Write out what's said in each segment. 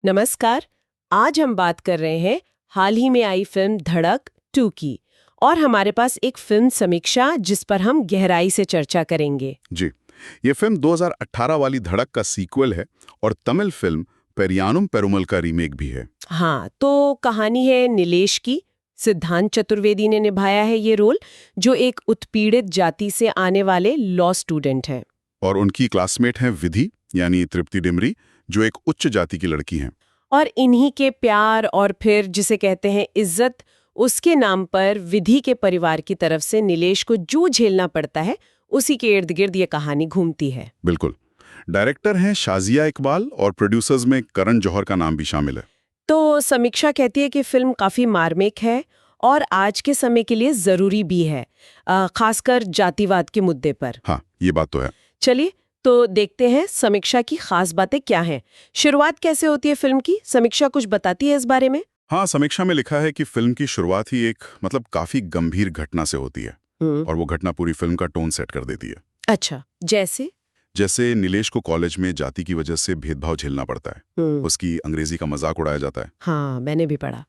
नमस्कार। आज हम बात कर रहे हैं हाल ही में आई फिल्म धड़क 2 की। और हमारे पास एक फिल्म समीक्षा जिस पर हम गहराई से चर्चा करेंगे। जी, ये फिल्म 2018 वाली धड़क का सीक्वल है और तमिल फिल्म पेरियानुम पेरुमल का रीमेक भी है। हाँ, तो कहानी है नीलेश की। सिद्धांत चतुर्वेदी ने निभाया है ये रोल, जो एक उत्पीड़ित जाति से आने वाले लॉ स्टूडेंट हैं। और उनकी क्लासमेट हैं विधि यानी तृप्ति डिमरी, जो एक उच्च जाति की लड़की हैं। और इन्हीं के प्यार और फिर जिसे कहते हैं इज्जत, उसके नाम पर विधि के परिवार की तरफ से नीलेश को जो झेलना पड़ता है, उसी के इर्द गिर्द ये कहानी घूमती है। बिल्कुल। डायरेक्टर हैं शाजिया इकबाल और प्रोड्यूसर्स में करण जौहर का नाम भी शामिल है। तो समीक्षा कहती है कि फिल्म काफी मार्मिक है और आज के समय के लिए जरूरी भी है, खासकर जातिवाद के मुद्दे पर। हाँ, ये बात तो है। चलिए तो देखते हैं समीक्षा की खास बातें क्या हैं। शुरुआत कैसे होती है फिल्म की? समीक्षा कुछ बताती है इस बारे में? हाँ, समीक्षा में लिखा है कि फिल्म की शुरुआत ही एक काफी गंभीर घटना से होती है और वो घटना पूरी फिल्म का टोन सेट कर देती है। अच्छा, जैसे नीलेश को कॉलेज में जाति की वजह से भेदभाव झेलना पड़ता है। उसकी अंग्रेजी का मजाक उड़ाया जाता है। हाँ, मैंने भी पढ़ा।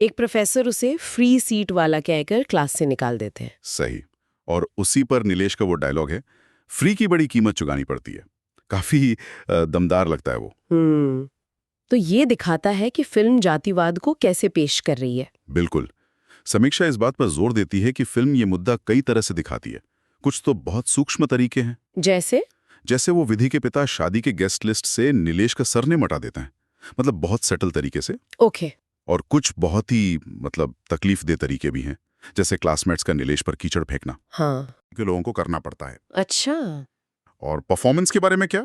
एक प्रोफेसर उसे फ्री सीट वाला कहकर क्लास से निकाल देते हैं। सही। और उसी पर नीलेश का वो डायलॉग है, फ्री की बड़ी कीमत चुकानी पड़ती है। काफी दमदार लगता है वो। तो ये दिखाता है कि फिल्म जातिवाद को कैसे पेश कर रही है। बिल्कुल। समीक्षा इस बात पर जोर देती है कि फिल्म ये मुद्दा कई तरह से दिखाती है। कुछ तो बहुत सूक्ष्म तरीके हैं। जैसे वो विधि के पिता शादी के गेस्ट लिस्ट से नीलेश का सरनेम हटा देते हैं, बहुत सटल तरीके से। ओके। और कुछ बहुत ही तकलीफ दे तरीके भी हैं, जैसे क्लासमेट्स का नीलेश पर कीचड़ फेंकना। हाँ, कि लोगों को करना पड़ता है। अच्छा। और परफॉर्मेंस के बारे में क्या,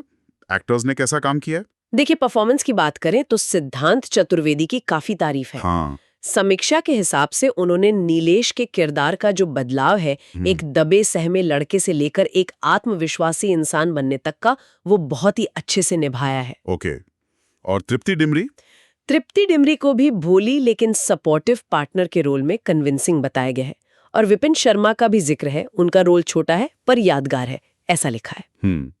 एक्टर्स ने कैसा काम किया है? देखिए, परफॉर्मेंस की बात करें तो सिद्धांत चतुर्वेदी की काफी तारीफ है। हाँ। समीक्षा के हिसाब से उन्होंने नीलेश के किरदार का जो बदलाव है, एक दबे सहमे लड़के से लेकर एक आत्मविश्वासी इंसान बनने तक का, वो बहुत ही अच्छे से निभाया है। ओके। और तृप्ति डिमरी को भी भोली लेकिन सपोर्टिव पार्टनर के रोल में कन्विंसिंग बताया गया है। और विपिन शर्मा का भी जिक्र है। उनका रोल छोटा है पर यादगार है, ऐसा लिखा है।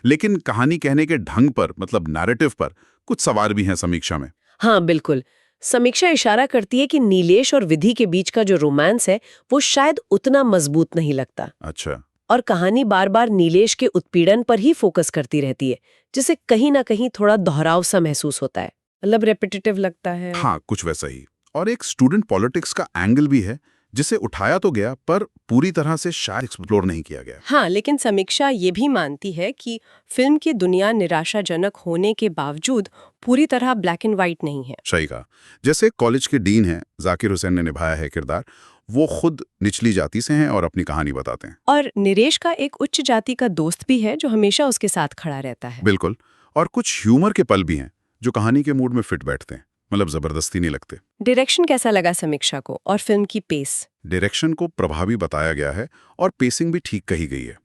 लेकिन कहानी कहने के ढंग पर, नैरेटिव पर कुछ सवाल भी हैं समीक्षा में। हाँ, बिल्कुल। समीक्षा इशारा करती है कि नीलेश और विधि के बीच का जो रोमांस है, वो शायद उतना मजबूत नहीं लगता। अच्छा। और कहानी बार बार नीलेश के उत्पीड़न पर ही फोकस करती रहती है, जिसे कहीं ना कहीं थोड़ा दोहराव सा महसूस होता है, रेपिटेटिव लगता है। हाँ, कुछ वैसा ही। और एक स्टूडेंट पॉलिटिक्स का एंगल भी है, जिसे उठाया तो गया पर पूरी तरह से शायद एक्सप्लोर नहीं किया गया। हाँ, लेकिन समीक्षा ये भी मानती है कि फिल्म की दुनिया निराशाजनक होने के बावजूद पूरी तरह ब्लैक एंड व्हाइट नहीं है। सही कहा। जैसे कॉलेज के डीन हैं, जाकिर हुसैन ने निभाया है किरदार। वो खुद निचली जाति से हैं और अपनी कहानी बताते हैं। और नीलेश का एक उच्च जाति का दोस्त भी है जो हमेशा उसके साथ खड़ा रहता है। बिल्कुल। और कुछ ह्यूमर के पल भी हैं जो कहानी के मूड में फिट बैठते हैं, जबरदस्ती नहीं लगते। डायरेक्शन कैसा लगा समीक्षा को? और फिल्म की पेस? डायरेक्शन को प्रभावी बताया गया है और पेसिंग भी ठीक कही गई है।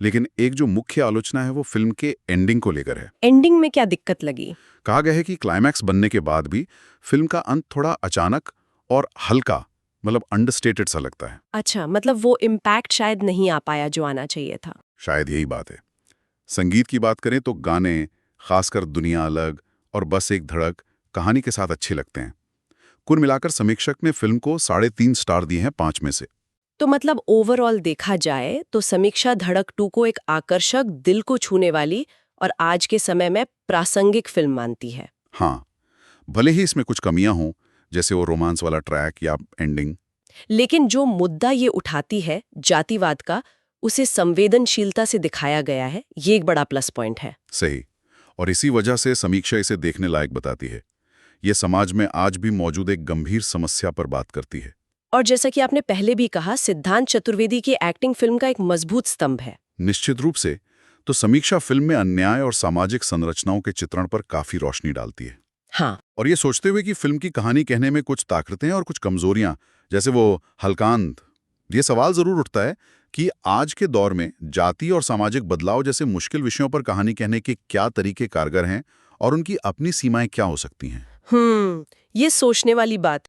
लेकिन एक जो मुख्य आलोचना है वो फिल्म के एंडिंग को लेकर है। एंडिंग में क्या दिक्कत लगी? कहा गया है कि क्लाइमैक्स बनने के बाद भी फिल्म का अंत थोड़ा अचानक और हल्का, अंडरस्टेटेड सा लगता है। अच्छा, वो इम्पैक्ट शायद नहीं आ पाया जो आना चाहिए था। शायद यही बात है। संगीत की बात करें तो गाने, खासकर दुनिया अलग और बस एक धड़क, कहानी के साथ अच्छे लगते हैं। कुल मिलाकर समीक्षक ने फिल्म को 3.5 स्टार दिए हैं 5 में से। तो ओवरऑल देखा जाए तो समीक्षा धड़क 2 को एक आकर्षक, दिल को छूने वाली और आज के समय में प्रासंगिक फिल्म मानती है। हाँ, भले ही इसमें कुछ कमियां हों, जैसे वो रोमांस वाला ट्रैक या एंडिंग, लेकिन जो मुद्दा ये उठाती है, जातिवाद का, उसे संवेदनशीलता से दिखाया गया है। ये एक बड़ा प्लस पॉइंट है। सही। और इसी वजह से समीक्षा इसे देखने लायक बताती है। ये समाज में आज भी मौजूद एक गंभीर समस्या पर बात करती है। और जैसा कि आपने पहले भी कहा, सिद्धांत चतुर्वेदी की एक्टिंग फिल्म का एक मजबूत स्तंभ है। निश्चित रूप से। तो समीक्षा फिल्म में अन्याय और सामाजिक संरचनाओं के चित्रण पर काफी रोशनी डालती है। हाँ। और ये सोचते हुए कि फिल्म की कहानी कहने में कुछ ताकतें और कुछ कमजोरियां, जैसे वो हल्कांत, ये सवाल जरूर उठता है कि आज के दौर में जाति और सामाजिक बदलाव जैसे मुश्किल विषयों पर कहानी कहने के क्या तरीके कारगर हैं और उनकी अपनी सीमाएं क्या हो सकती हैं। ये सोचने वाली बात